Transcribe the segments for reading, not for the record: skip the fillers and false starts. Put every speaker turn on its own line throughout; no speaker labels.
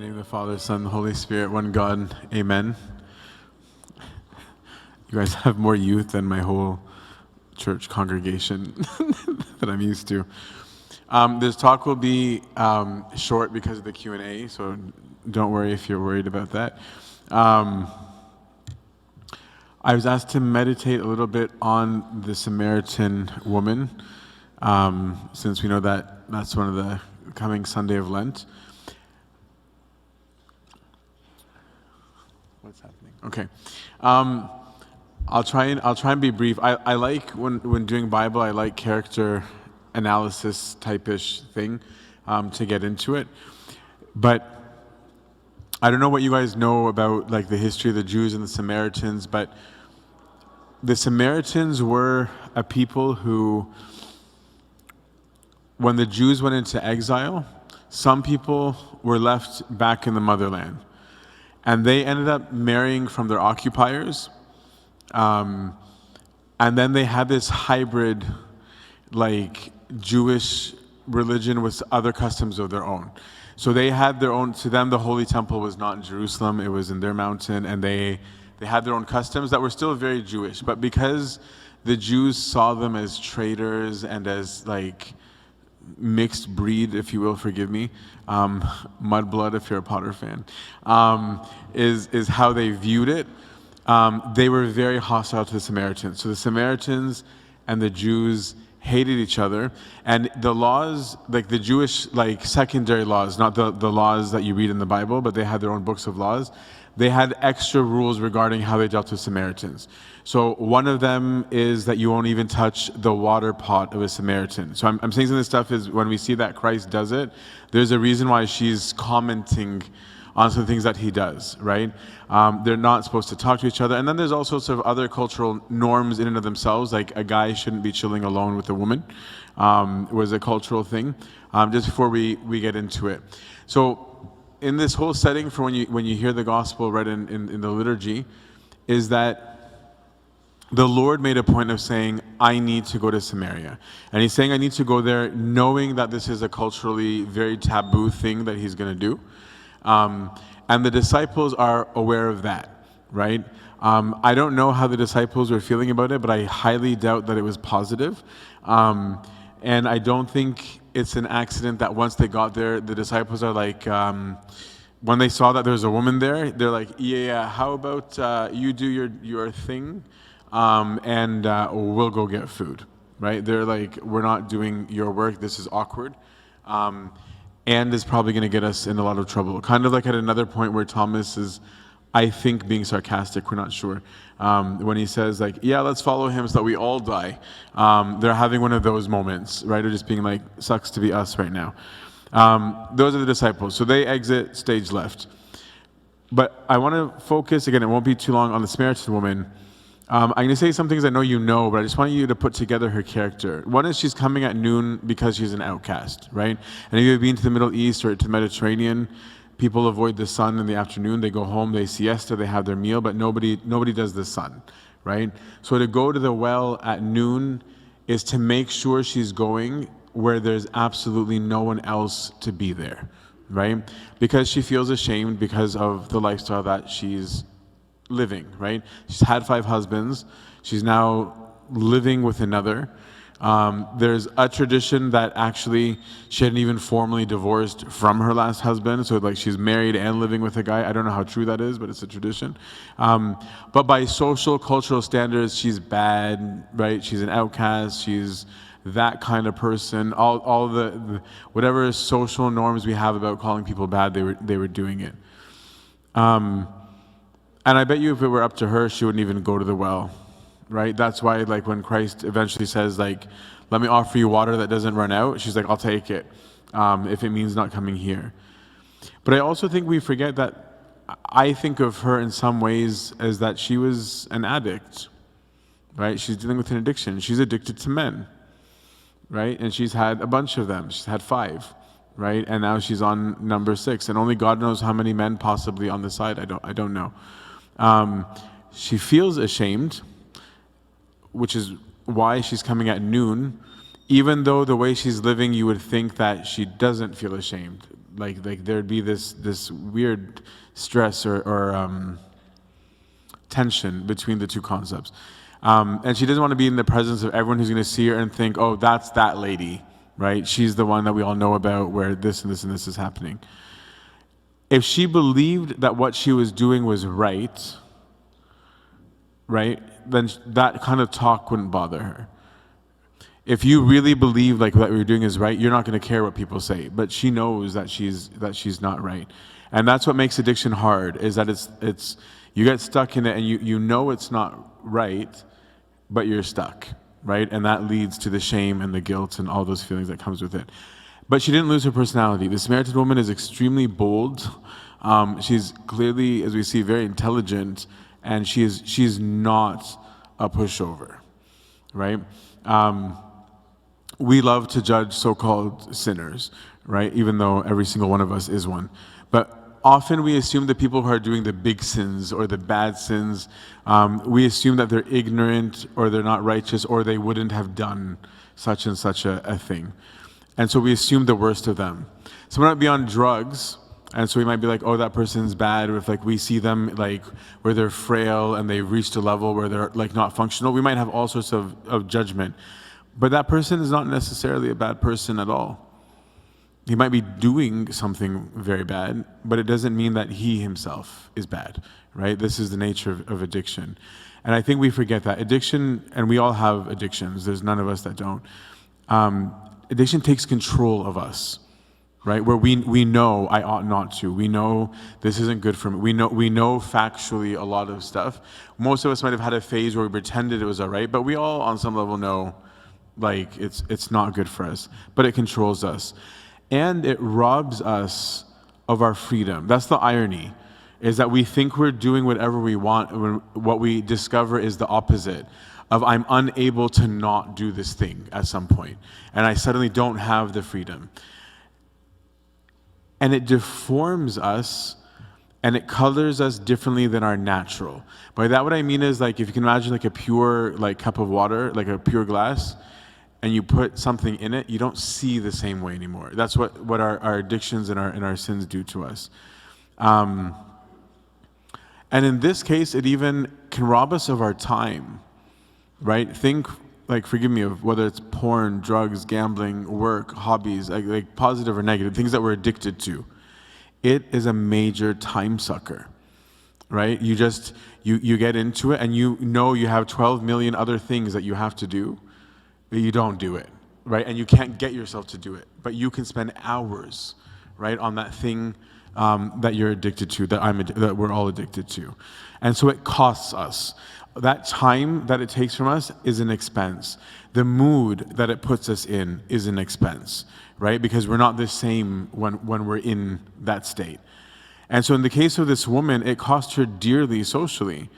In the name of the Father, Son, and the Holy Spirit, one God, amen. You guys have more youth than my whole church congregation that I'm used to. This talk will be short because of the Q&A, so don't worry if you're worried about that. I was asked to meditate a little bit on the Samaritan woman, since we know that that's one of the coming Sunday of Lent. What's happening? Okay. I'll try and be brief. I like when doing Bible, I like character analysis type-ish thing to get into it. But I don't know what you guys know about like the history of the Jews and the Samaritans, but the Samaritans were a people who, when the Jews went into exile, some people were left back in the motherland. And they ended up marrying from their occupiers. And then they had this hybrid, like, Jewish religion with other customs of their own. So they had their own, to them the Holy Temple was not in Jerusalem, it was in their mountain, and they had their own customs that were still very Jewish. But because the Jews saw them as traitors and as, like, mixed breed, if you will, forgive me, mudblood if you're a Potter fan, is how they viewed it. They were very hostile to the Samaritans. So the Samaritans and the Jews hated each other, and the laws, like the Jewish, like secondary laws, not the laws that you read in the Bible, but they had their own books of laws. They had extra rules regarding how they dealt with Samaritans. So one of them is that you won't even touch the water pot of a Samaritan. So I'm saying some of this stuff is when we see that Christ does it, there's a reason why she's commenting on some things that he does, right? They're not supposed to talk to each other. And then there's all sorts of other cultural norms in and of themselves, like a guy shouldn't be chilling alone with a woman, was a cultural thing, just before we get into it. So in this whole setting for when you hear the gospel read in the liturgy, is that the Lord made a point of saying, I need to go to Samaria. And he's saying I need to go there knowing that this is a culturally very taboo thing that he's going to do. And the disciples are aware of that, right? I don't know how the disciples were feeling about it, but I highly doubt that it was positive. And I don't think it's an accident that once they got there, the disciples are like, when they saw that there's a woman there, they're like, yeah, how about you do your thing, and we'll go get food, right? They're like, we're not doing your work, this is awkward. And is probably going to get us in a lot of trouble. Kind of like at another point where Thomas is, I think, being sarcastic, we're not sure. When he says like, yeah, let's follow him so that we all die. They're having one of those moments, right? Or just being like, sucks to be us right now. Those are the disciples. So they exit stage left. But I want to focus, again, it won't be too long, on the Samaritan woman. I'm going to say some things I know you know, but I just want you to put together her character. One is she's coming at noon because she's an outcast, right? And if you've been to the Middle East or to the Mediterranean, people avoid the sun in the afternoon. They go home, they siesta, they have their meal, but nobody does the sun, right? So to go to the well at noon is to make sure she's going where there's absolutely no one else to be there, right? Because she feels ashamed because of the lifestyle that she's living, right? She's had 5 husbands. She's now living with another. There's a tradition that actually she hadn't even formally divorced from her last husband. So like she's married and living with a guy. I don't know how true that is, but it's a tradition. But by social, cultural standards, she's bad, right? She's an outcast. She's that kind of person. All the whatever social norms we have about calling people bad, they were doing it. And I bet you if it were up to her, she wouldn't even go to the well, right? That's why, like, when Christ eventually says, like, let me offer you water that doesn't run out, she's like, I'll take it, if it means not coming here. But I also think we forget that I think of her in some ways as that she was an addict, right? She's dealing with an addiction. She's addicted to men, right? And she's had a bunch of them. She's had 5. Right? And now she's on number 6, and only God knows how many men possibly on the side. I don't know. She feels ashamed, which is why she's coming at noon, even though the way she's living, you would think that she doesn't feel ashamed. Like there'd be this weird stress or tension between the two concepts. And she doesn't want to be in the presence of everyone who's going to see her and think, oh, that's that lady, right? She's the one that we all know about where this and this and this is happening. If she believed that what she was doing was right, then that kind of talk wouldn't bother her. If you really believe like what you're doing is right, you're not going to care what people say. But she knows that she's not right, and that's what makes addiction hard. Is that it's you get stuck in it, and you know it's not right, but you're stuck, right? And that leads to the shame and the guilt and all those feelings that comes with it. But she didn't lose her personality. The Samaritan woman is extremely bold. She's clearly, as we see, very intelligent, and she's not a pushover, right? We love to judge so-called sinners, right? Even though every single one of us is one. But often we assume that people who are doing the big sins or the bad sins, we assume that they're ignorant or they're not righteous or they wouldn't have done such and such a thing. And so we assume the worst of them. Someone might be on drugs, and so we might be like, oh, that person's bad. Or if like we see them like where they're frail and they've reached a level where they're like not functional, we might have all sorts of judgment. But that person is not necessarily a bad person at all. He might be doing something very bad, but it doesn't mean that he himself is bad, right? This is the nature of addiction. And I think we forget that. Addiction, and we all have addictions. There's none of us that don't. Addiction takes control of us, right? Where we know I ought not to. We know this isn't good for me. We know factually a lot of stuff. Most of us might have had a phase where we pretended it was all right, but we all on some level know like it's not good for us. But it controls us. And it robs us of our freedom. That's the irony, is that we think we're doing whatever we want when what we discover is the opposite of I'm unable to not do this thing at some point, and I suddenly don't have the freedom. And it deforms us, and it colors us differently than our natural. By that what I mean is, like, if you can imagine like a pure like cup of water, like a pure glass, and you put something in it, you don't see the same way anymore. That's what our addictions and our sins do to us. And in this case, it even can rob us of our time. Right? Think, like, forgive me, of whether it's porn, drugs, gambling, work, hobbies, like positive or negative, things that we're addicted to. It is a major time sucker, right? You get into it and you know you have 12 million other things that you have to do, but you don't do it, right? And you can't get yourself to do it, but you can spend hours, right, on that thing that you're addicted to, that we're all addicted to. And so it costs us. That time that it takes from us is an expense. The mood that it puts us in is an expense, right? Because we're not the same when we're in that state. And so in the case of this woman, it cost her dearly socially.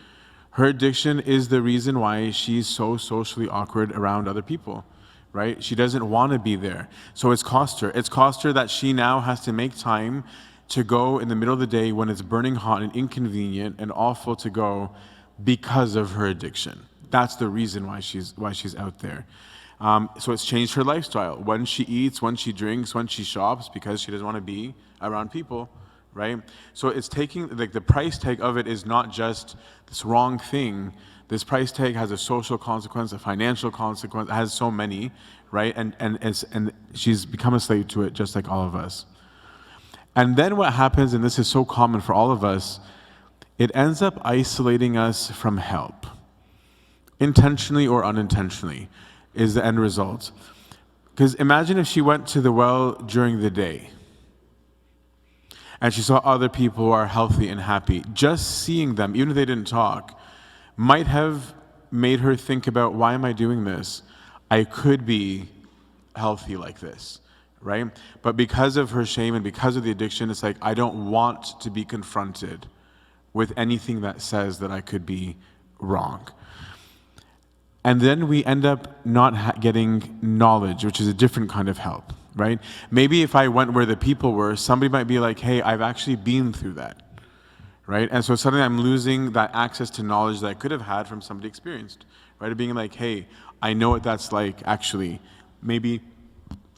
Her addiction is the reason why she's so socially awkward around other people, right? She doesn't want to be there. So it's cost her. It's cost her that she now has to make time to go in the middle of the day when it's burning hot and inconvenient and awful to go because of her addiction. That's the reason why she's out there. So it's changed her lifestyle. When she eats, when she drinks, when she shops, because she doesn't want to be around people, right? So it's taking, like, the price tag of it is not just this wrong thing. This price tag has a social consequence, a financial consequence. It has so many, right? And she's become a slave to it, just like all of us. And then what happens, and this is so common for all of us, it ends up isolating us from help. Intentionally or unintentionally is the end result. Because imagine if she went to the well during the day and she saw other people who are healthy and happy. Just seeing them, even if they didn't talk, might have made her think about, why am I doing this? I could be healthy like this, right? But because of her shame and because of the addiction, it's like, I don't want to be confronted with anything that says that I could be wrong. And then we end up not getting knowledge, which is a different kind of help, right? Maybe if I went where the people were, somebody might be like, hey, I've actually been through that, right? And so suddenly I'm losing that access to knowledge that I could have had from somebody experienced, right? Of being like, hey, I know what that's like, actually. Maybe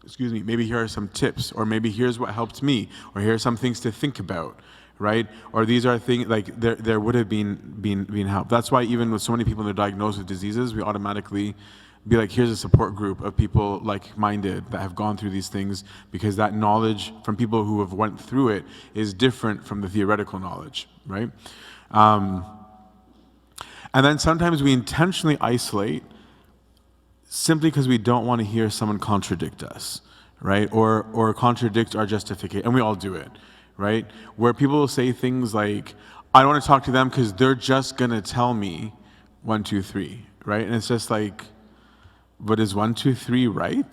excuse me, maybe here are some tips, or maybe here's what helped me, or here are some things to think about, right? Or these are things, like there would have been help. That's why even with so many people that are diagnosed with diseases, we automatically be like, here's a support group of people like-minded that have gone through these things, because that knowledge from people who have went through it is different from the theoretical knowledge, right? And then sometimes we intentionally isolate simply because we don't want to hear someone contradict us, right? Or contradict our justification, and we all do it, right? Where people will say things like, I don't want to talk to them because they're just going to tell me 1, 2, 3, right? And it's just like, but is 1, 2, 3 right?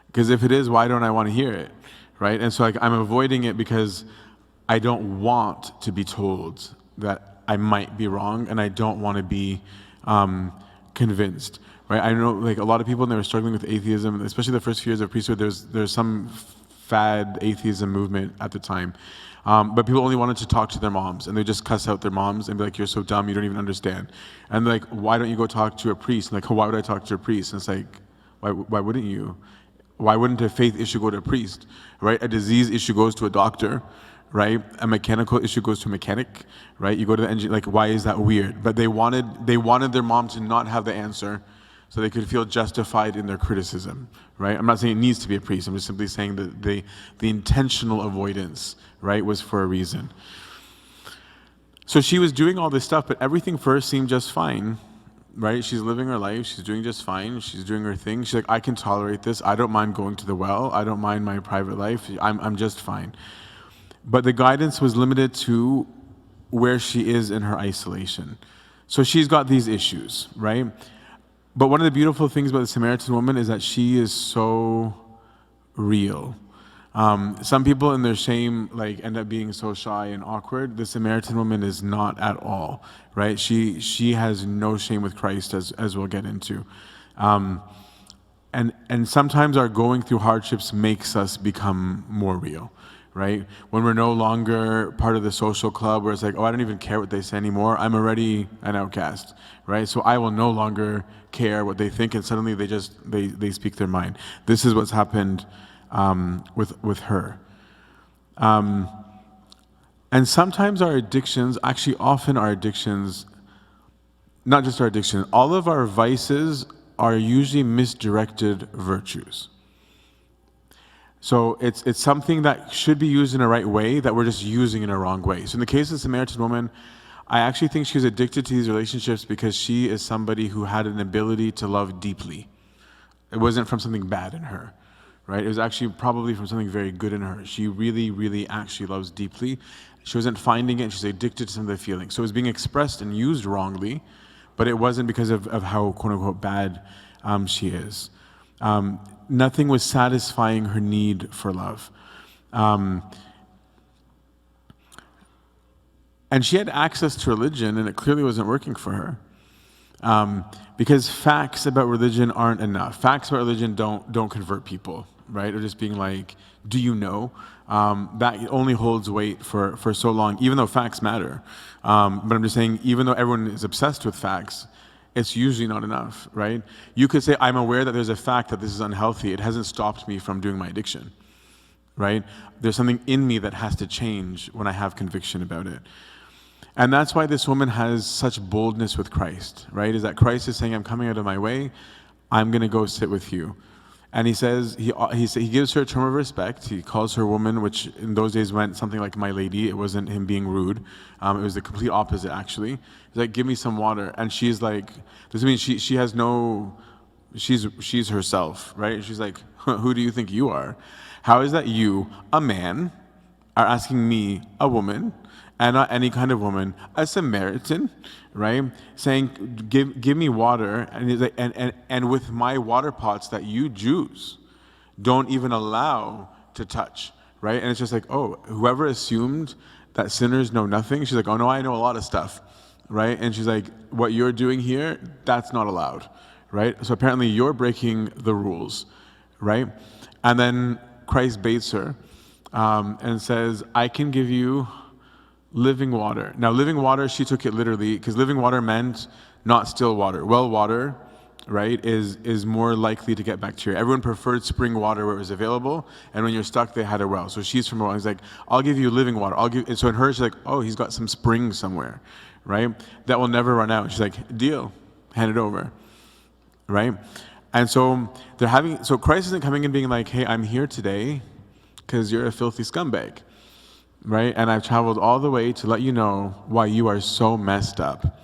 Because if it is, why don't I want to hear it, right? And so like I'm avoiding it because I don't want to be told that I might be wrong, and I don't want to be convinced, right? I know like a lot of people, when they were struggling with atheism, especially the first few years of priesthood, there's some fad atheism movement at the time. But people only wanted to talk to their moms, and they just cuss out their moms and be like, you're so dumb, you don't even understand. And they're like, why don't you go talk to a priest? And like, oh, why would I talk to a priest? And it's like, why wouldn't you? Why wouldn't a faith issue go to a priest, right? A disease issue goes to a doctor, right? A mechanical issue goes to a mechanic, right? You go to the engineer, like, why is that weird? But they wanted their mom to not have the answer, so they could feel justified in their criticism, right? I'm not saying it needs to be a priest. I'm just simply saying that the intentional avoidance, right, was for a reason. So she was doing all this stuff, but everything first seemed just fine, right? She's living her life. She's doing just fine. She's doing her thing. She's like, I can tolerate this. I don't mind going to the well. I don't mind my private life. I'm just fine. But the guidance was limited to where she is in her isolation. So she's got these issues, right? But one of the beautiful things about the Samaritan woman is that she is so real. Some people in their shame like end up being so shy and awkward. The Samaritan woman is not at all, right? She has no shame with Christ, as we'll get into. And sometimes our going through hardships makes us become more real, right? When we're no longer part of the social club where it's like, oh, I don't even care what they say anymore. I'm already an outcast, right? So I will no longer care what they think, and suddenly they speak their mind. This is what's happened with her. And sometimes our addictions, actually often our addictions, not just our addiction, all of our vices are usually misdirected virtues. So it's something that should be used in a right way that we're just using in a wrong way. So in the case of the Samaritan woman, I actually think she was addicted to these relationships because she is somebody who had an ability to love deeply. It wasn't from something bad in her, right? It was actually probably from something very good in her. She really, really actually loves deeply. She wasn't finding it, and she's addicted to some of the feelings. So it was being expressed and used wrongly, but it wasn't because of how quote-unquote bad she is. Nothing was satisfying her need for love. And she had access to religion, and it clearly wasn't working for her. Because facts about religion aren't enough. Facts about religion don't convert people, right? Or just being like, do you know? That only holds weight for so long, even though facts matter. But I'm just saying, even though everyone is obsessed with facts, it's usually not enough, right? You could say, I'm aware that there's a fact that this is unhealthy. It hasn't stopped me from doing my addiction, right? There's something in me that has to change when I have conviction about it. And that's why this woman has such boldness with Christ, right? Is that Christ is saying, I'm coming out of my way. I'm going to go sit with you. And he says, he gives her a term of respect. He calls her woman, which in those days meant something like my lady. It wasn't him being rude. It was the complete opposite, actually. He's like, give me some water. And she's like, this means she has no, she's herself, right? She's like, who do you think you are? How is that you, a man, are asking me, a woman, and not any kind of woman, a Samaritan, right? Saying, give me water, and he's like, and with my water pots that you Jews don't even allow to touch, right? And it's just like, oh, whoever assumed that sinners know nothing, she's like, oh no, I know a lot of stuff, right? And she's like, what you're doing here, that's not allowed, right? So apparently you're breaking the rules, right? And then Christ baits her and says, I can give you living water. Now, living water, she took it literally, because living water meant not still water. Well water right, is more likely to get bacteria. Everyone preferred spring water where it was available, and when you're stuck, they had a well. So she's from a well. He's like, I'll give you living water. And so in her, she's like, oh, he's got some spring somewhere, right? That will never run out. She's like, deal, hand it over, right? And so so Christ isn't coming and being like, hey, I'm here today because you're a filthy scumbag, right? And I've traveled all the way to let you know why you are so messed up.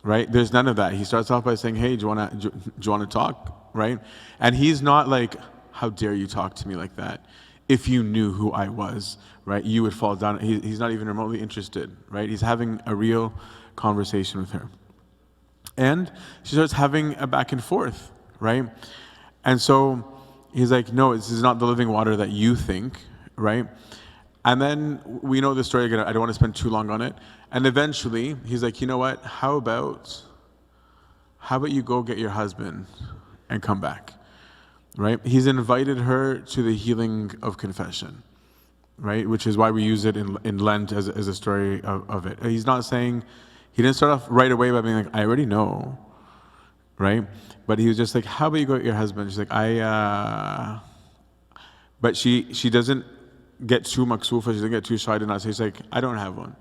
Right? There's none of that. He starts off by saying, hey, do you want to talk? Right? And he's not like, how dare you talk to me like that? If you knew who I was, right, you would fall down. He's not even remotely interested, right? He's having a real conversation with her. And she starts having a back and forth, right? And so he's like, no, this is not the living water that you think, right? And then we know the story again. I don't want to spend too long on it. And eventually, he's like, you know what? How about you go get your husband and come back, right? He's invited her to the healing of confession, right? Which is why we use it in Lent as a story of it. He's not saying, he didn't start off right away by being like, I already know, right? But he was just like, how about you go get your husband? She's like, But she doesn't get too maksufa, she doesn't get too shy to not say, she's like, I don't have one.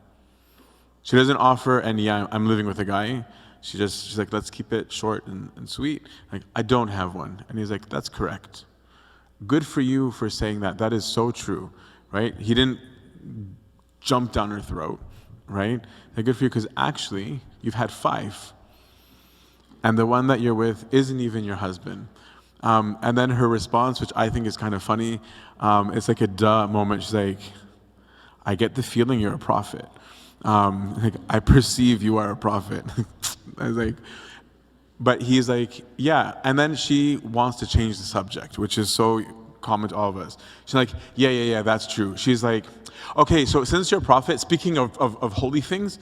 She doesn't offer, and yeah, I'm living with a guy. She's like, let's keep it short and sweet. Like, I don't have one. And he's like, that's correct. Good for you for saying that. That is so true, right? He didn't jump down her throat, right? Like, good for you, because actually, you've had 5. And the one that you're with isn't even your husband. And then her response, which I think is kind of funny, it's like a duh moment. She's like, I get the feeling you're a prophet. Like, I perceive you are a prophet. I was like, but he's like, yeah. And then she wants to change the subject, which is so common to all of us. She's like, yeah, that's true. She's like, okay, so since you're a prophet, speaking of holy things,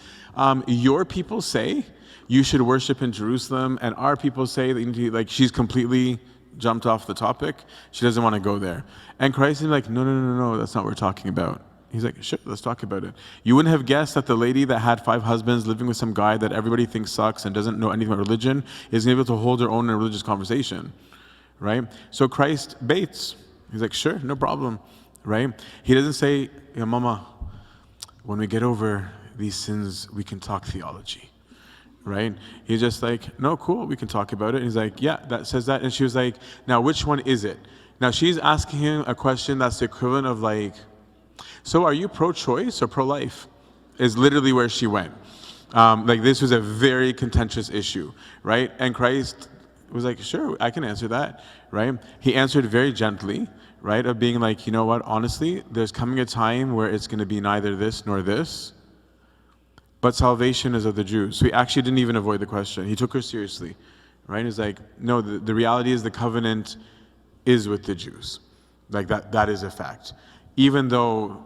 your people say you should worship in Jerusalem, and our people say that you need to, like, she's completely jumped off the topic. She doesn't want to go there. And Christ is like, no, that's not what we're talking about. He's like, sure, let's talk about it. You wouldn't have guessed that the lady that had 5 husbands living with some guy that everybody thinks sucks and doesn't know anything about religion is able to hold her own in a religious conversation, right? So Christ baits. He's like, sure, no problem, right? He doesn't say, yeah, mama, when we get over these sins, we can talk theology, right? He's just like, no, cool, we can talk about it. He's like, yeah, that says that. And she was like, now which one is it? Now she's asking him a question that's the equivalent of like, so are you pro-choice or pro-life? Is literally where she went. Like, this was a very contentious issue, right? And Christ was like, sure, I can answer that, right? He answered very gently, right? Of being like, you know what, honestly, there's coming a time where it's going to be neither this nor this, but salvation is of the Jews. So he actually didn't even avoid the question. He took her seriously, right? He's like, no, the reality is the covenant is with the Jews. Like, that is a fact. Even though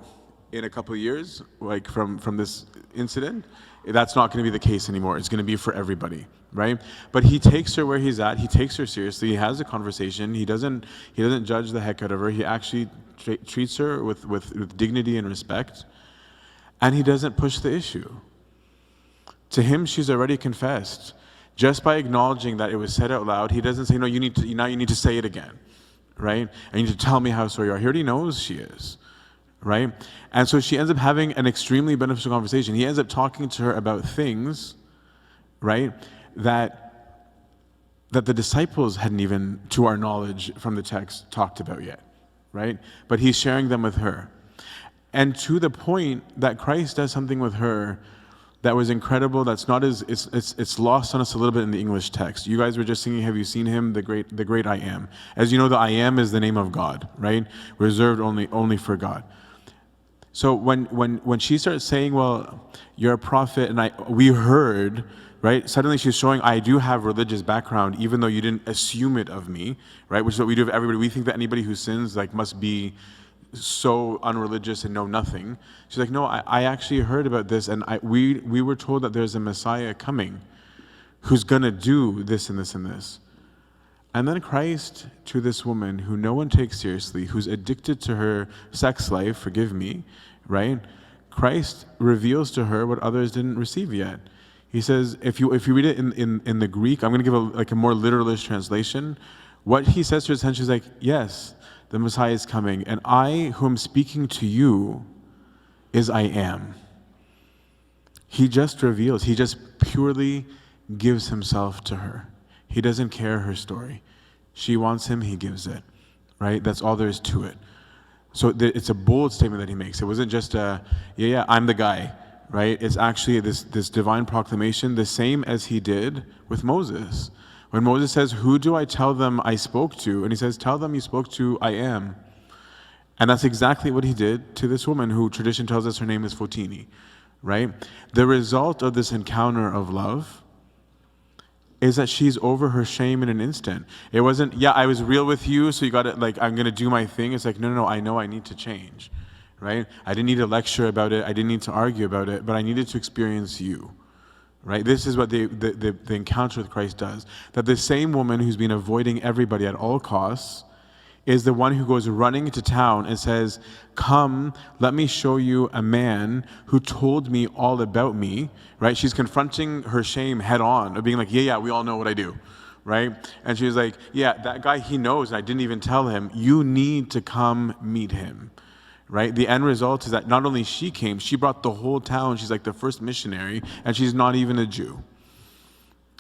in a couple of years, like from this incident, that's not going to be the case anymore. It's going to be for everybody, right? But he takes her where he's at. He takes her seriously. He has a conversation. He doesn't judge the heck out of her. He actually treats her with dignity and respect, and he doesn't push the issue. To him, she's already confessed. Just by acknowledging that it was said out loud, he doesn't say, no, you need to say it again. Right? And you need to tell me how sorry you are. He already knows she is, right? And so she ends up having an extremely beneficial conversation. He ends up talking to her about things, right, that the disciples hadn't even, to our knowledge from the text, talked about yet, right? But he's sharing them with her. And to the point that Christ does something with her that was incredible. That's not as it's lost on us a little bit in the English text. You guys were just singing, have you seen him, the great I am? As you know, the I am is the name of God, right? Reserved only for God. So when she starts saying, well, you're a prophet, and we heard, right? Suddenly she's showing, I do have religious background, even though you didn't assume it of me, right? Which is what we do of everybody. We think that anybody who sins must be so unreligious and know nothing. She's like, no, I actually heard about this, and we were told that there's a Messiah coming who's going to do this and this and this. And then Christ, to this woman who no one takes seriously, who's addicted to her sex life, forgive me, right? Christ reveals to her what others didn't receive yet. He says, if you read it in the Greek, I'm going to give a more literalist translation. What he says to his attention is like, yes, the Messiah is coming, and I who am speaking to you is I am. He just reveals, he just purely gives himself to her. He doesn't care her story. She wants him, he gives it, right? That's all there is to it. So it's a bold statement that he makes. It wasn't just I'm the guy, right? It's actually this divine proclamation, the same as he did with Moses. When Moses says, who do I tell them I spoke to? And he says, tell them you spoke to I am. And that's exactly what he did to this woman who tradition tells us her name is Fotini, right? The result of this encounter of love is that she's over her shame in an instant. It wasn't, I was real with you, so you got to, I'm going to do my thing. It's like, no, I know I need to change, right? I didn't need to lecture about it. I didn't need to argue about it, but I needed to experience you, right? This is what the encounter with Christ does. That the same woman who's been avoiding everybody at all costs is the one who goes running into town and says, come, let me show you a man who told me all about me, right? She's confronting her shame head on, of being like, we all know what I do, right? And she's like, that guy he knows, and I didn't even tell him. You need to come meet him, right? The end result is that not only she came, she brought the whole town. She's like the first missionary, and she's not even a Jew.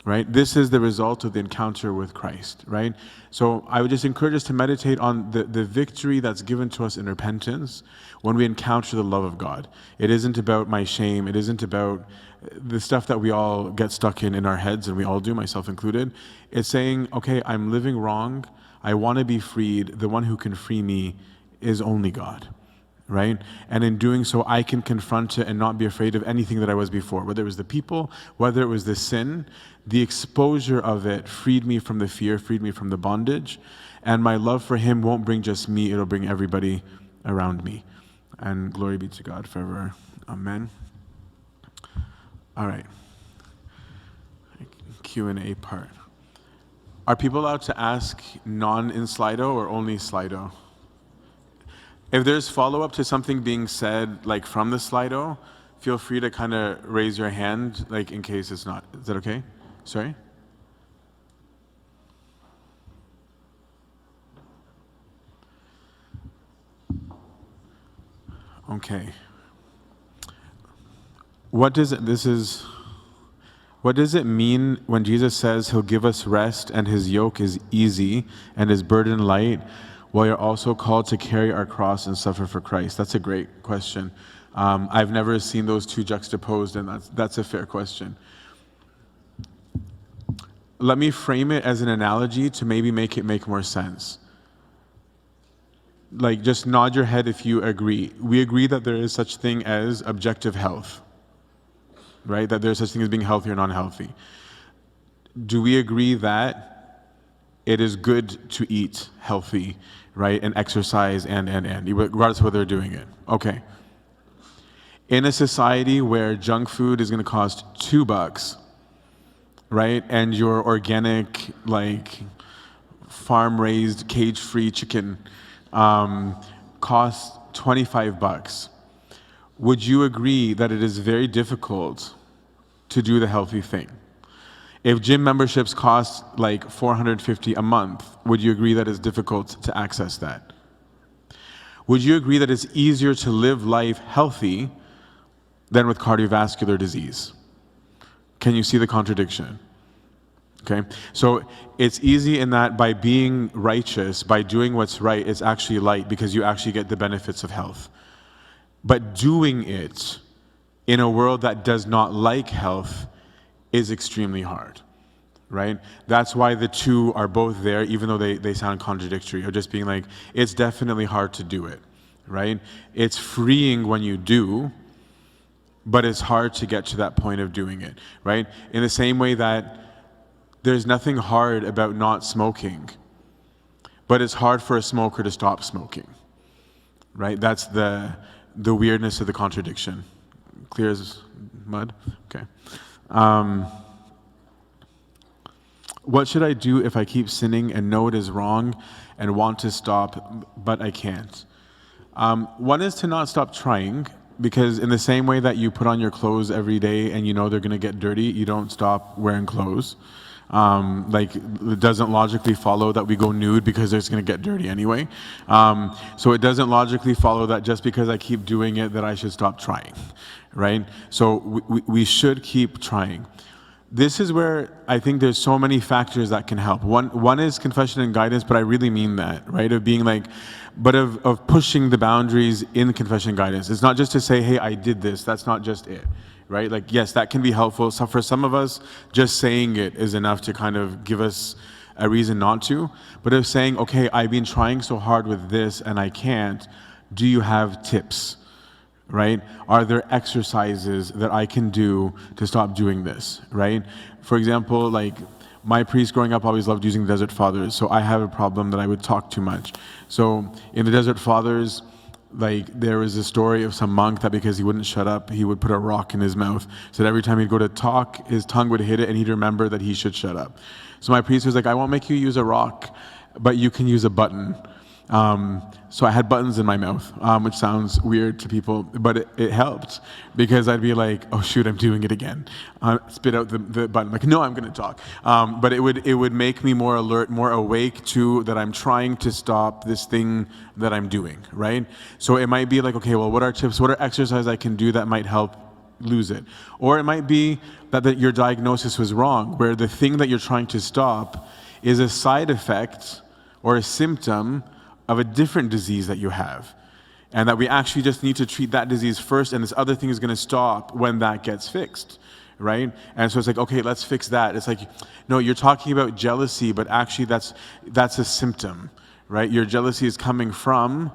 Right? This is the result of the encounter with Christ, right? So I would just encourage us to meditate on the victory that's given to us in repentance when we encounter the love of God. It isn't about my shame. It isn't about the stuff that we all get stuck in our heads, and we all do, myself included. It's saying, okay, I'm living wrong. I want to be freed. The one who can free me is only God. Right? And in doing so, I can confront it and not be afraid of anything that I was before, whether it was the people, whether it was the sin. The exposure of it freed me from the fear, freed me from the bondage, and my love for him won't bring just me, it'll bring everybody around me. And glory be to God forever. Amen. All right. Q&A part. Are people allowed to ask in Slido or only Slido? If there's follow-up to something being said, from the Slido, feel free to kind of raise your hand, in case it's not. Is that okay? Sorry? Okay. What does it mean when Jesus says he'll give us rest and his yoke is easy and his burden light, while you're also called to carry our cross and suffer for Christ? That's a great question. I've never seen those two juxtaposed, and that's a fair question. Let me frame it as an analogy to maybe make it make more sense. Just nod your head if you agree. We agree that there is such thing as objective health, right? That there's such thing as being healthy or non-healthy. Do we agree that it is good to eat healthy, right? And exercise and, regardless of whether they're doing it? Okay. In a society where junk food is going to cost $2, right? And your organic, farm-raised, cage-free chicken costs $25. Would you agree that it is very difficult to do the healthy thing? If gym memberships cost $450 a month, would you agree that it's difficult to access that? Would you agree that it's easier to live life healthy than with cardiovascular disease? Can you see the contradiction? Okay, so it's easy in that by being righteous, by doing what's right, it's actually light because you actually get the benefits of health. But doing it in a world that does not like health is extremely hard, right? That's why the two are both there, even though they sound contradictory, or just being it's definitely hard to do it, right? It's freeing when you do, but it's hard to get to that point of doing it, right? In the same way that there's nothing hard about not smoking, but it's hard for a smoker to stop smoking, right? That's the weirdness of the contradiction. Clear as mud? Okay. What should I do if I keep sinning and know it is wrong and want to stop, but I can't? One is to not stop trying, Because in the same way that you put on your clothes every day and you know they're going to get dirty, you don't stop wearing clothes. Like, it doesn't logically follow that we go nude because it's going to get dirty anyway. So it doesn't logically follow that just because I keep doing it that I should stop trying, right? So we should keep trying. This is where I think there's so many factors that can help. One is confession and guidance, but I really mean that, right? Of being like, but of pushing the boundaries in confession and guidance. It's not just to say, hey, I did this. That's not just it, right? Like, yes, that can be helpful. So for some of us, just saying it is enough to kind of give us a reason not to. But of saying, okay, I've been trying so hard with this and I can't. Do you have tips? Right? Are there exercises that I can do to stop doing this, right? For example, like, my priest growing up always loved using the Desert Fathers, so I have a problem that I would talk too much. So in the Desert Fathers, like, there was a story of some monk that because he wouldn't shut up, he would put a rock in his mouth. So that every time he'd go to talk, his tongue would hit it and he'd remember that he should shut up. So my priest was like, I won't make you use a rock, but you can use a button. So I had buttons in my mouth, which sounds weird to people, but it helped because I'd be like, oh shoot, I'm doing it again. Spit out the button, like, no, I'm going to talk. But it would make me more alert, more awake to that I'm trying to stop this thing that I'm doing, right? So it might be like, okay, well, what are tips? What are exercises I can do that might help lose it? Or it might be that your diagnosis was wrong, where the thing that you're trying to stop is a side effect or a symptom of a different disease that you have, and that we actually just need to treat that disease first, and this other thing is going to stop when that gets fixed, right? And so it's like, okay, let's fix that. It's like, no, you're talking about jealousy, but actually that's a symptom, right? Your jealousy is coming from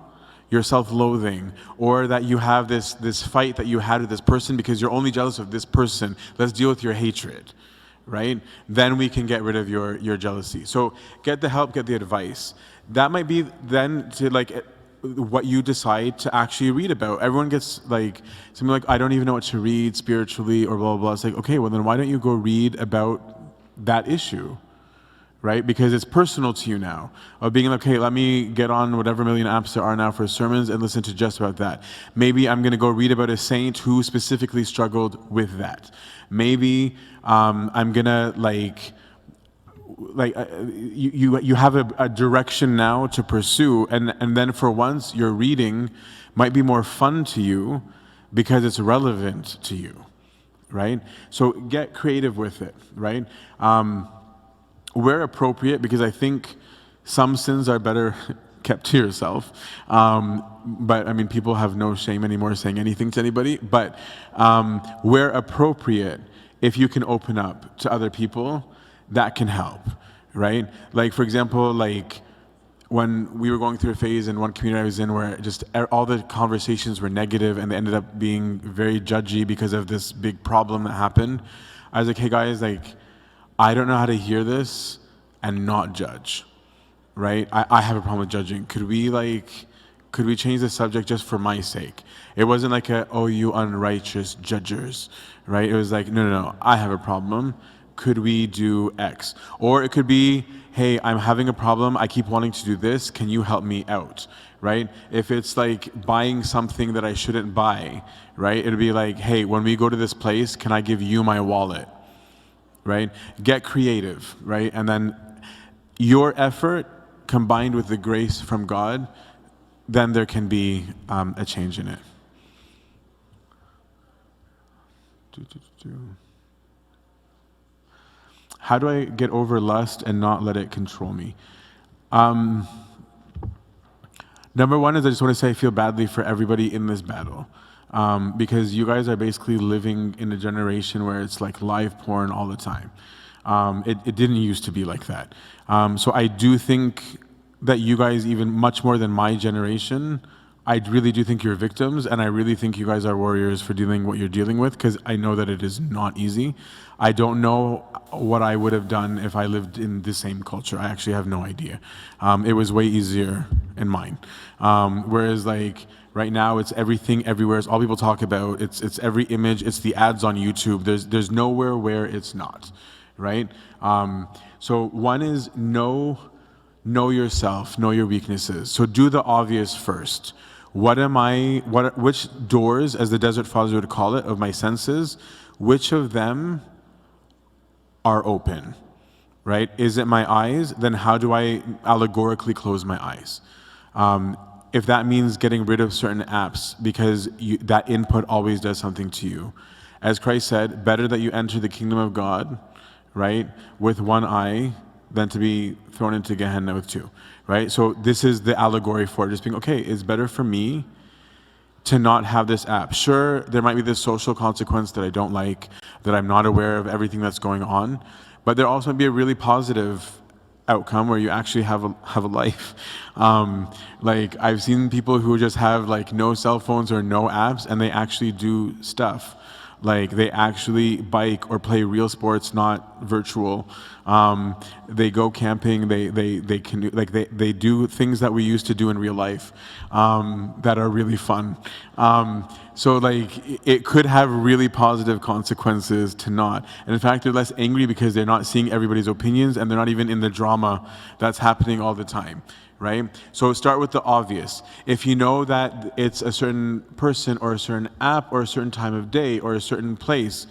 your self-loathing, or that you have this fight that you had with this person because you're only jealous of this person. Let's deal with your hatred, right? Then we can get rid of your jealousy. So get the help, get the advice. That might be then to like what you decide to actually read about. Everyone gets like something like, I don't even know what to read spiritually or blah, blah, blah. It's like, okay, well then why don't you go read about that issue, right? Because it's personal to you now. Of being like, okay, let me get on whatever million apps there are now for sermons and listen to just about that. Maybe I'm going to go read about a saint who specifically struggled with that. Maybe I'm going to you have a direction now to pursue, and then for once your reading might be more fun to you because it's relevant to you, right? So get creative with it, right? Where appropriate, because I think some sins are better kept to yourself, but I mean, people have no shame anymore saying anything to anybody, but where appropriate, if you can open up to other people, that can help, right? Like, for example, like when we were going through a phase in one community I was in where just all the conversations were negative and they ended up being very judgy because of this big problem that happened. I was like, hey guys, like, I don't know how to hear this and not judge, right? I have a problem with judging. Could we change the subject just for my sake? It wasn't like oh, you unrighteous judgers, right? It was like, no, I have a problem. Could we do X? Or it could be, hey, I'm having a problem. I keep wanting to do this. Can you help me out, right? If it's like buying something that I shouldn't buy, right? It'd be like, hey, when we go to this place, can I give you my wallet, right? Get creative, right? And then your effort combined with the grace from God, then there can be a change in it. How do I get over lust and not let it control me? Number one is I just want to say I feel badly for everybody in this battle. Because you guys are basically living in a generation where it's like live porn all the time. It didn't used to be like that. So I do think that you guys, even much more than my generation, I really do think you're victims, and I really think you guys are warriors for dealing what you're dealing with, because I know that it is not easy. I don't know what I would have done if I lived in the same culture. I actually have no idea. It was way easier in mine. Whereas like right now, it's everything everywhere. It's all people talk about. It's every image. It's the ads on YouTube. There's nowhere where it's not, right? So one is know yourself, know your weaknesses. So do the obvious first. Which doors, as the Desert Fathers would call it, of my senses, which of them are open, right? Is it my eyes? Then how do I allegorically close my eyes? If that means getting rid of certain apps because that input always does something to you. As Christ said, better that you enter the kingdom of God, right, with one eye than to be thrown into Gehenna with two, right? So this is the allegory for it, just being, okay, it's better for me to not have this app. Sure, there might be this social consequence that I don't like, that I'm not aware of everything that's going on, but there also might be a really positive outcome where you actually have a life. Like I've seen people who just have like no cell phones or no apps, and they actually do stuff. Like they actually bike or play real sports, not virtual. They go camping. They can they do things that we used to do in real life that are really fun. So like it could have really positive consequences to not. And in fact, they're less angry because they're not seeing everybody's opinions and they're not even in the drama that's happening all the time. Right? So start with the obvious. If you know that it's a certain person or a certain app or a certain time of day or a certain place,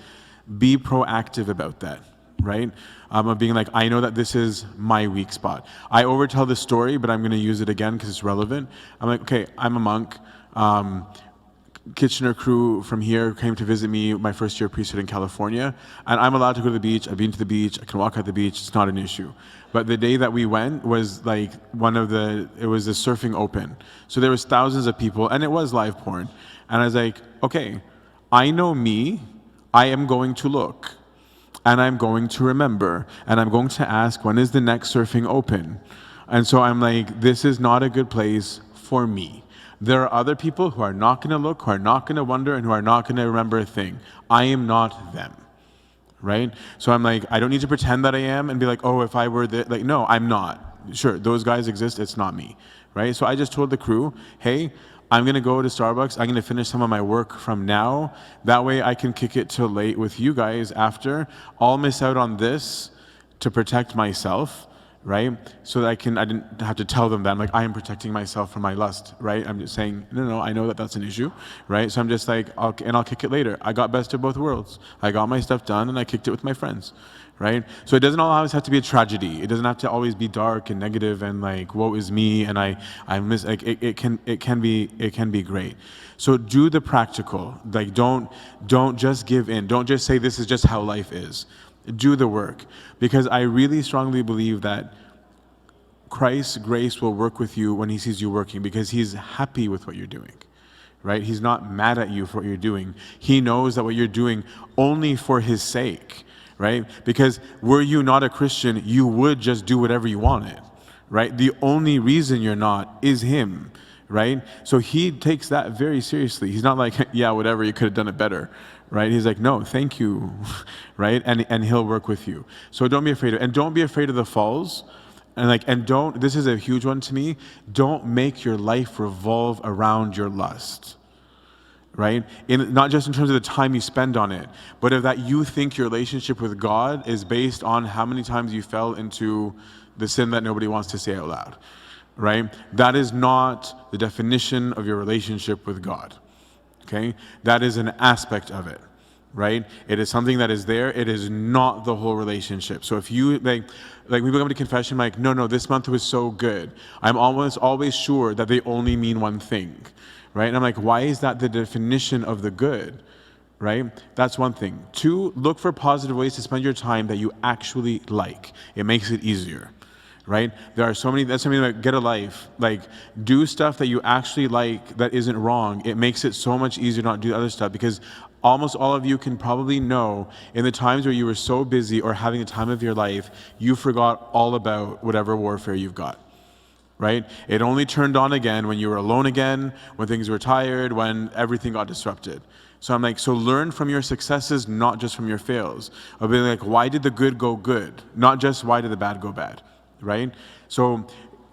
be proactive about that, right? Of being like, I know that this is my weak spot. I overtell the story, but I'm going to use it again because it's relevant. I'm like, okay, I'm a monk. Kitchener crew from here came to visit me my first year of priesthood in California, and I'm allowed to go to the beach. I've been to the beach. I can walk at the beach. It's not an issue. But the day that we went was like it was the surfing open. So there was thousands of people, and it was live porn. And I was like, okay, I know me. I am going to look, and I'm going to remember, and I'm going to ask, when is the next surfing open? And so I'm like, this is not a good place for me. There are other people who are not going to look, who are not going to wonder, and who are not going to remember a thing. I am not them, right? So I'm like, I don't need to pretend that I am and be like, oh, if I were like, no, I'm not. Sure, those guys exist, it's not me, right? So I just told the crew, hey, I'm going to go to Starbucks. I'm going to finish some of my work from now. That way I can kick it till late with you guys after. I'll miss out on this to protect myself, right? So that I didn't have to tell them that. I'm like, I am protecting myself from my lust, right? I'm just saying, no, I know that that's an issue, right? So I'm just like, I'll kick it later. I got best of both worlds. I got my stuff done and I kicked it with my friends, right? So it doesn't always have to be a tragedy. It doesn't have to always be dark and negative and like, woe is me, and I miss, like, it can be great. So do the practical. Like, don't just give in. Don't just say this is just how life is. Do the work, because I really strongly believe that Christ's grace will work with you when he sees you working, because he's happy with what you're doing, right? He's not mad at you for what you're doing. He knows that what you're doing only for his sake, right? Because were you not a Christian, you would just do whatever you wanted, right? The only reason you're not is him, right? So he takes that very seriously. He's not like, yeah, whatever, you could have done it better, right? He's like, no, thank you, right? And he'll work with you. So don't be afraid of it. And don't be afraid of the falls. And don't, this is a huge one to me, don't make your life revolve around your lust, right? Not just in terms of the time you spend on it, but of that you think your relationship with God is based on how many times you fell into the sin that nobody wants to say out loud, right? That is not the definition of your relationship with God. Okay? That is an aspect of it, right? It is something that is there. It is not the whole relationship. So if you, like we come to confession, like, no, this month was so good. I'm almost always sure that they only mean one thing, right? And I'm like, why is that the definition of the good, right? That's one thing. 2, look for positive ways to spend your time that you actually like. It makes it easier. Right? There are so many, that's something like get a life. Like, do stuff that you actually like that isn't wrong. It makes it so much easier not to do other stuff, because almost all of you can probably know in the times where you were so busy or having the time of your life, you forgot all about whatever warfare you've got. Right? It only turned on again when you were alone again, when things were tired, when everything got disrupted. So I'm like, so learn from your successes, not just from your fails. I'll be like, why did the good go good? Not just why did the bad go bad? Right? So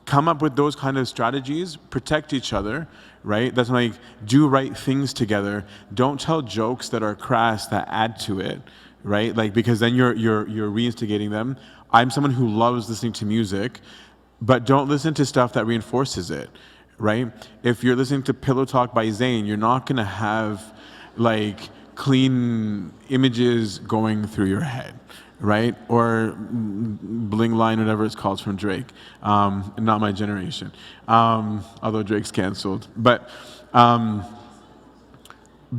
come up with those kind of strategies, protect each other, right? That's like, do right things together. Don't tell jokes that are crass that add to it, right? Like, because then you're reinstigating them. I'm someone who loves listening to music, but don't listen to stuff that reinforces it, right? If you're listening to Pillow Talk by Zayn, you're not going to have like clean images going through your head, right? Or Bling Line, whatever it's called from Drake. Not my generation, although Drake's canceled. But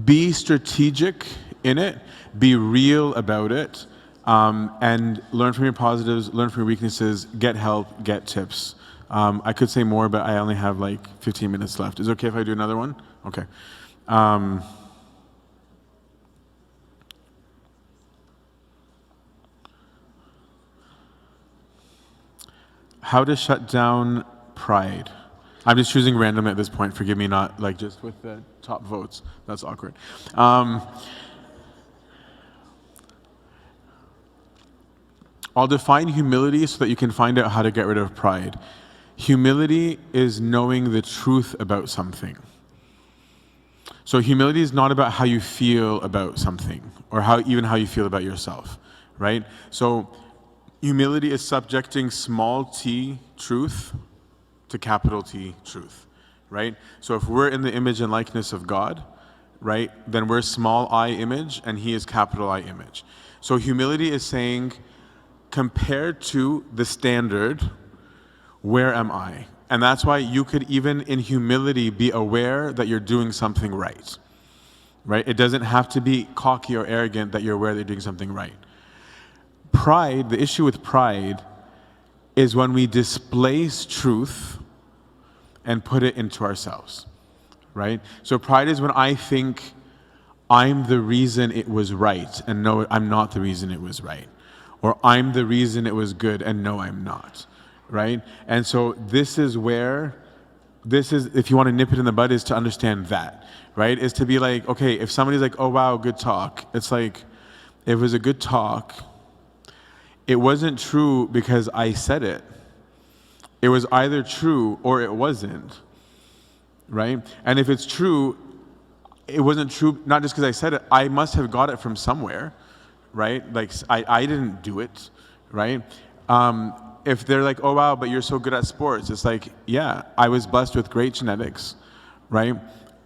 be strategic in it, be real about it, and learn from your positives, learn from your weaknesses, get help, get tips. I could say more, but I only have like 15 minutes left. Is it okay if I do another one? Okay. How to shut down pride. I'm just choosing random at this point. Forgive me, not like just with the top votes. That's awkward. I'll define humility so that you can find out how to get rid of pride. Humility is knowing the truth about something. So humility is not about how you feel about something or even how you feel about yourself, right? So humility is subjecting small t truth to capital T truth, right? So if we're in the image and likeness of God, right, then we're small I image and he is capital I image. So humility is saying, compared to the standard, where am I? And that's why you could even in humility be aware that you're doing something right, right? It doesn't have to be cocky or arrogant that you're aware that you're doing something right. Pride, the issue with pride is when we displace truth and put it into ourselves, right? So pride is when I think I'm the reason it was right and no, I'm not the reason it was right. Or I'm the reason it was good and no, I'm not, right? And so this is, if you want to nip it in the bud, is to understand that, right? Is to be like, okay, if somebody's like, oh wow, good talk. It's like, it was a good talk. It wasn't true because I said it. It was either true or it wasn't, right? And if it's true, it wasn't true, not just because I said it, I must have got it from somewhere, right? Like, I didn't do it, right? If they're like, oh wow, but you're so good at sports, it's like, yeah, I was blessed with great genetics, right?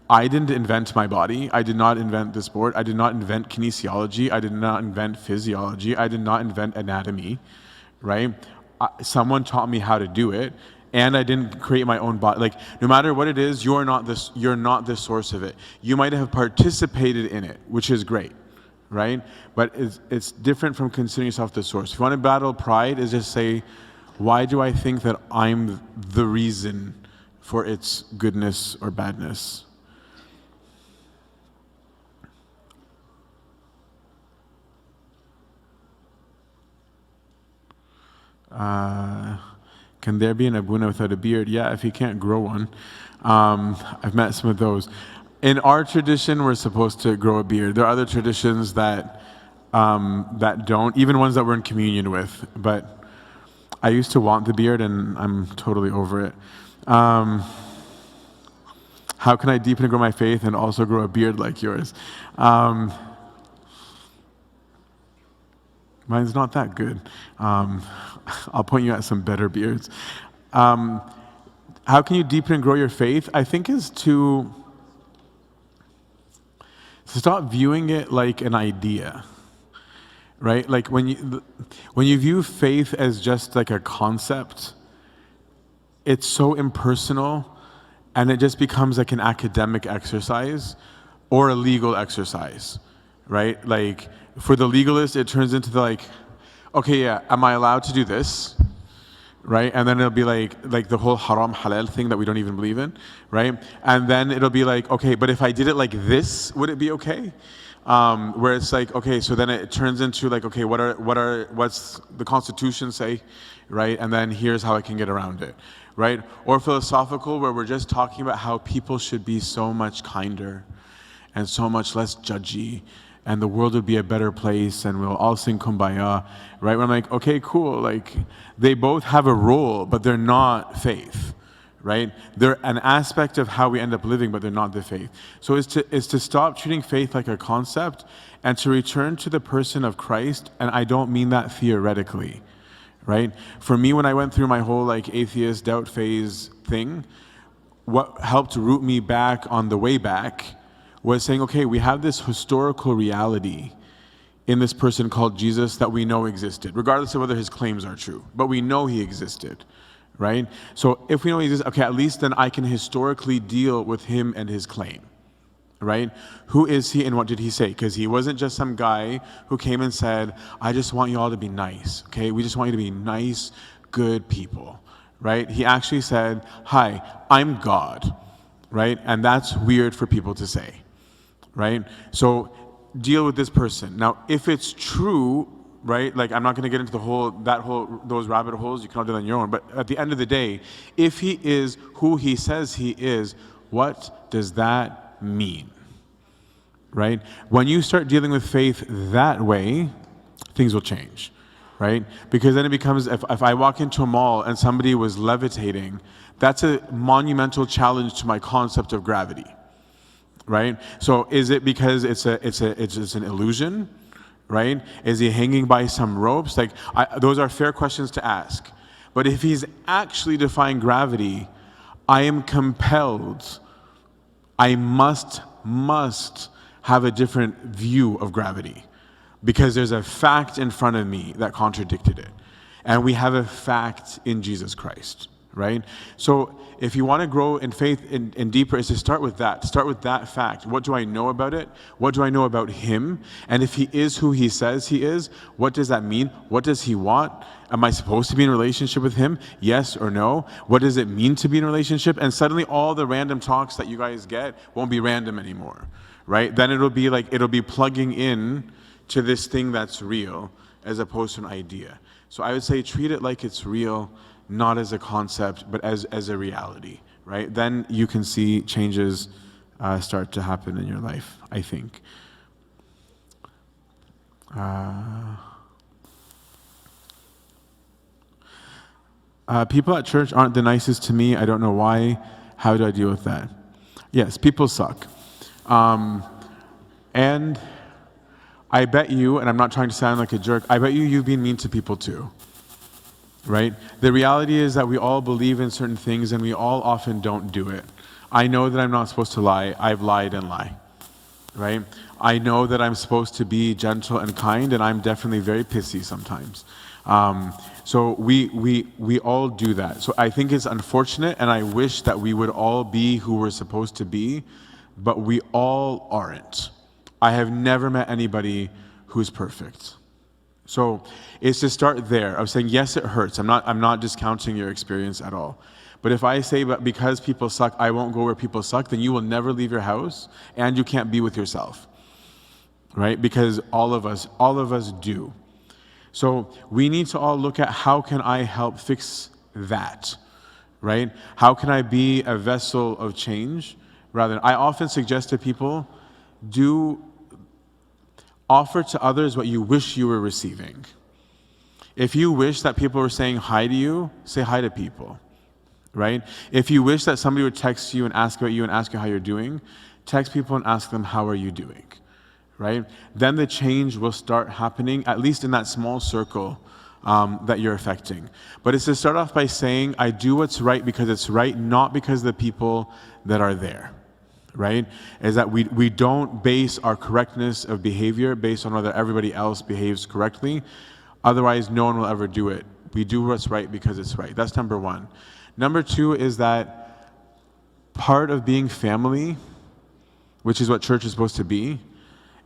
I didn't invent my body. I did not invent the sport. I did not invent kinesiology. I did not invent physiology. I did not invent anatomy, right? Someone taught me how to do it, and I didn't create my own body. Like, no matter what it is, you're not the source of it. You might have participated in it, which is great, right? But it's different from considering yourself the source. If you want to battle pride, is just say, why do I think that I'm the reason for its goodness or badness? Can there be an abuna without a beard? Yeah, if he can't grow one. I've met some of those. In our tradition, we're supposed to grow a beard. There are other traditions that don't, even ones that we're in communion with. But I used to want the beard, and I'm totally over it. How can I deepen and grow my faith and also grow a beard like yours? Mine's not that good. I'll point you at some better beards. How can you deepen and grow your faith? I think is to stop viewing it like an idea, right? Like when you view faith as just like a concept, it's so impersonal, and it just becomes like an academic exercise or a legal exercise, right? Like for the legalist, it turns into the like, okay, yeah, am I allowed to do this? Right? And then it'll be like the whole haram halal thing that we don't even believe in, right? And then it'll be like, okay, but if I did it like this, would it be okay? Where it's like, okay, so then it turns into like, okay, what's the Constitution say, right? And then here's how I can get around it, right? Or philosophical, where we're just talking about how people should be so much kinder and so much less judgy, and the world would be a better place, and we'll all sing Kumbaya, right? Where I'm like, okay, cool, like, they both have a role, but they're not faith, right? They're an aspect of how we end up living, but they're not the faith. So it's to stop treating faith like a concept, and to return to the person of Christ, and I don't mean that theoretically, right? For me, when I went through my whole like atheist doubt phase thing, what helped root me back on the way back was saying, okay, we have this historical reality in this person called Jesus that we know existed, regardless of whether his claims are true. But we know he existed, right? So if we know he exists, okay, at least then I can historically deal with him and his claim, right? Who is he and what did he say? Because he wasn't just some guy who came and said, I just want you all to be nice, okay? We just want you to be nice, good people, right? He actually said, hi, I'm God, right? And that's weird for people to say, right? So deal with this person. Now, if it's true, right, like I'm not going to get into those rabbit holes, you can all do that on your own, but at the end of the day, if he is who he says he is, what does that mean, right? When you start dealing with faith that way, things will change, right? Because then it becomes, if I walk into a mall and somebody was levitating, that's a monumental challenge to my concept of gravity, right? So is it because it's an illusion, right? Is he hanging by some ropes? Like, those are fair questions to ask. But if he's actually defying gravity, I am compelled, I must have a different view of gravity, because there's a fact in front of me that contradicted it. And we have a fact in Jesus Christ, right? So if you want to grow in faith and deeper, is to start with that. Start with that fact. What do I know about it? What do I know about him? And if he is who he says he is, what does that mean? What does he want? Am I supposed to be in a relationship with him? Yes or no? What does it mean to be in a relationship? And suddenly all the random talks that you guys get won't be random anymore, right? Then it'll be plugging in to this thing that's real as opposed to an idea. So I would say treat it like it's real, not as a concept, but as a reality, right? Then you can see changes start to happen in your life, I think. People at church aren't the nicest to me. I don't know why. How do I deal with that? Yes, people suck. And I bet you, and I'm not trying to sound like a jerk, I bet you've been mean to people too, right? The reality is that we all believe in certain things and we all often don't do it. I know that I'm not supposed to lie. I've lied and lie, right? I know that I'm supposed to be gentle and kind, and I'm definitely very pissy sometimes. So we all do that. So I think it's unfortunate, and I wish that we would all be who we're supposed to be, but we all aren't. I have never met anybody who's perfect. So it's to start there of saying, yes, it hurts. I'm not discounting your experience at all. But if I say, but because people suck, I won't go where people suck, then you will never leave your house and you can't be with yourself, right? Because all of us do. So we need to all look at how can I help fix that, right? How can I be a vessel of change? I often suggest to people, offer to others what you wish you were receiving. If you wish that people were saying hi to you, say hi to people, right? If you wish that somebody would text you and ask about you and ask you how you're doing, text people and ask them, how are you doing, right? Then the change will start happening, at least in that small circle that you're affecting. But it's to start off by saying, I do what's right because it's right, not because of the people that are there. Right? Is that we don't base our correctness of behavior based on whether everybody else behaves correctly. Otherwise, no one will ever do it. We do what's right because it's right. That's number one. Number two is that part of being family, which is what church is supposed to be,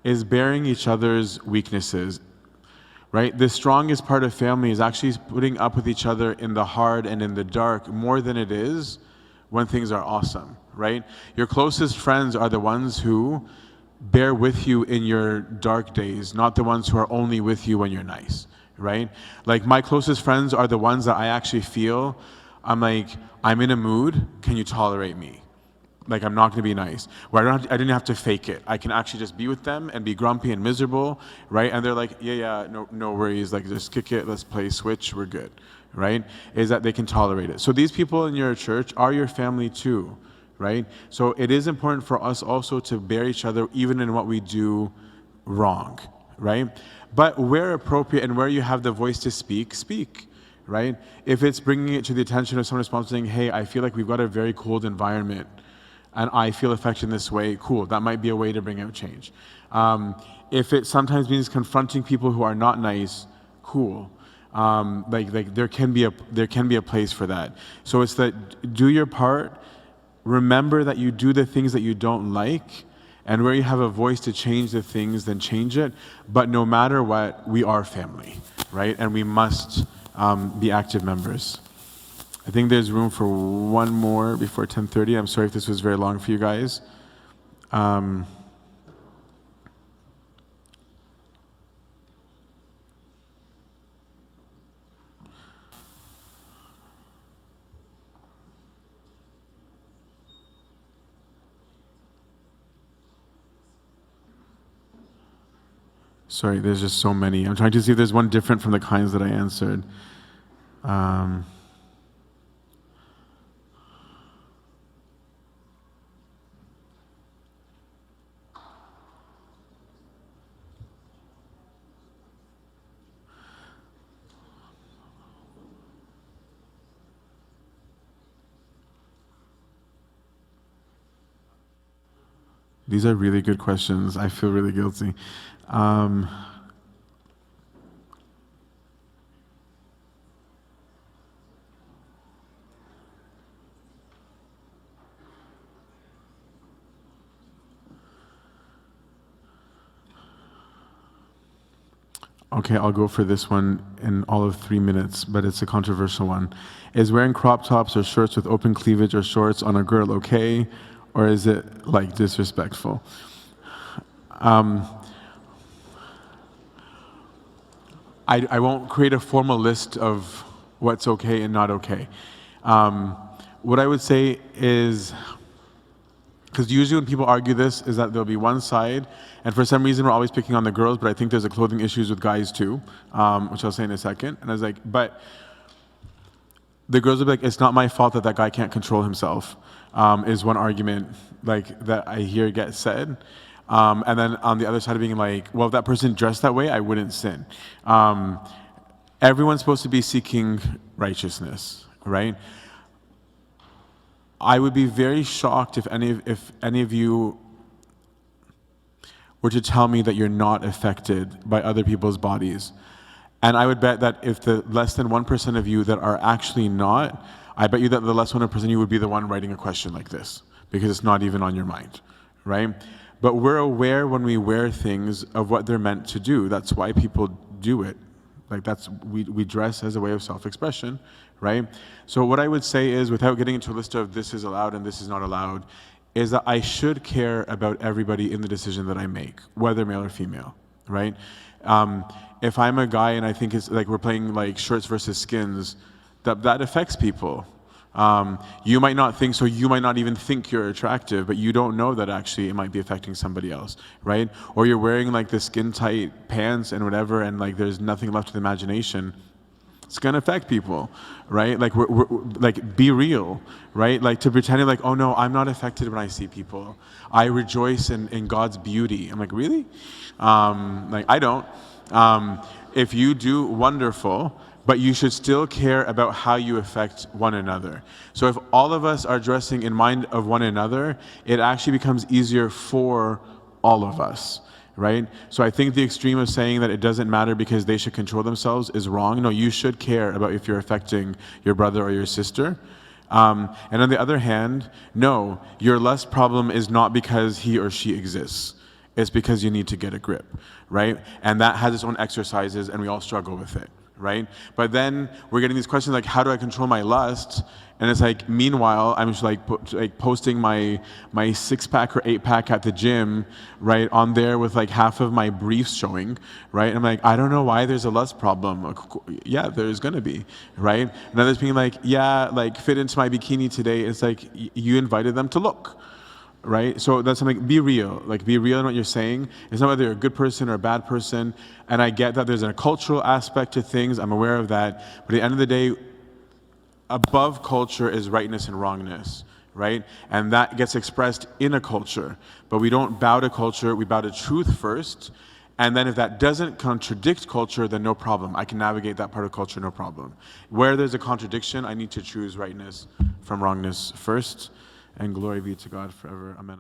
is bearing each other's weaknesses. Right? The strongest part of family is actually putting up with each other in the hard and in the dark more than it is when things are awesome. Right? Your closest friends are the ones who bear with you in your dark days, not the ones who are only with you when you're nice, right? Like my closest friends are the ones that I actually feel, I'm in a mood, can you tolerate me? Like I'm not going to be nice. Where I didn't have to fake it. I can actually just be with them and be grumpy and miserable, right? And they're like, yeah, no worries, like just kick it, let's play Switch, we're good, right? Is that they can tolerate it. So these people in your church are your family too. Right? So it is important for us also to bear each other even in what we do wrong, right? But where appropriate and where you have the voice to speak, right? If it's bringing it to the attention of someone responsible saying, hey, I feel like we've got a very cold environment and I feel affected in this way, cool, that might be a way to bring out change. If it sometimes means confronting people who are not nice, cool. There can be a place for that. So it's that do your part, remember that you do the things that you don't like, and where you have a voice to change the things, then change it. But no matter what, we are family, right? And we must be active members. I think there's room for one more before 10:30. I'm sorry if this was very long for you guys. Sorry, there's just so many. I'm trying to see if there's one different from the kinds that I answered. These are really good questions. I feel really guilty. Okay, I'll go for this one in all of 3 minutes, but it's a controversial one. Is wearing crop tops or shirts with open cleavage or shorts on a girl okay, or is it like disrespectful? I won't create a formal list of what's okay and not okay. What I would say is, because usually when people argue this, is that there'll be one side, and for some reason we're always picking on the girls, but I think there's a clothing issues with guys too, which I'll say in a second. And I was like, but the girls will be like, it's not my fault that that guy can't control himself, is one argument like that I hear get said. And then on the other side of being like, well, if that person dressed that way, I wouldn't sin. Everyone's supposed to be seeking righteousness, right? I would be very shocked if any of you were to tell me that you're not affected by other people's bodies. And I would bet that if the less than 1% of you that are actually not, I bet you that the less than 1% of you would be the one writing a question like this, because it's not even on your mind, right? But we're aware when we wear things of what they're meant to do. That's why people do it. Like we dress as a way of self-expression, right? So what I would say is, without getting into a list of this is allowed and this is not allowed, is that I should care about everybody in the decision that I make, whether male or female, right? If I'm a guy and I think it's like we're playing like shirts versus skins, that affects people. You might not think so, you might not even think you're attractive, but you don't know that actually it might be affecting somebody else, right? Or you're wearing like the skin tight pants and whatever, and like there's nothing left to the imagination. It's gonna affect people, right? Like we're like, be real, right? Like to pretending like, oh no, I'm not affected when I see people. I rejoice in God's beauty. I'm like, really? Like I don't. If you do, wonderful. But you should still care about how you affect one another. So if all of us are dressing in mind of one another, it actually becomes easier for all of us, right? So I think the extreme of saying that it doesn't matter because they should control themselves is wrong. No, you should care about if you're affecting your brother or your sister. And on the other hand, no, your lust problem is not because he or she exists. It's because you need to get a grip, right? And that has its own exercises, and we all struggle with it, right? But then we're getting these questions like, how do I control my lust? And it's like, meanwhile, I'm just like posting my 6-pack or 8-pack at the gym, right, on there with like half of my briefs showing, right? And I'm like, I don't know why there's a lust problem. Like, yeah, there's gonna be, right? And others being like, yeah, like fit into my bikini today. It's like, you invited them to look. Right? So that's something, be real. Like, be real in what you're saying. It's not whether you're a good person or a bad person. And I get that there's a cultural aspect to things. I'm aware of that. But at the end of the day, above culture is rightness and wrongness, right? And that gets expressed in a culture. But we don't bow to culture. We bow to truth first. And then if that doesn't contradict culture, then no problem. I can navigate that part of culture, no problem. Where there's a contradiction, I need to choose rightness from wrongness first. And glory be to God forever. Amen.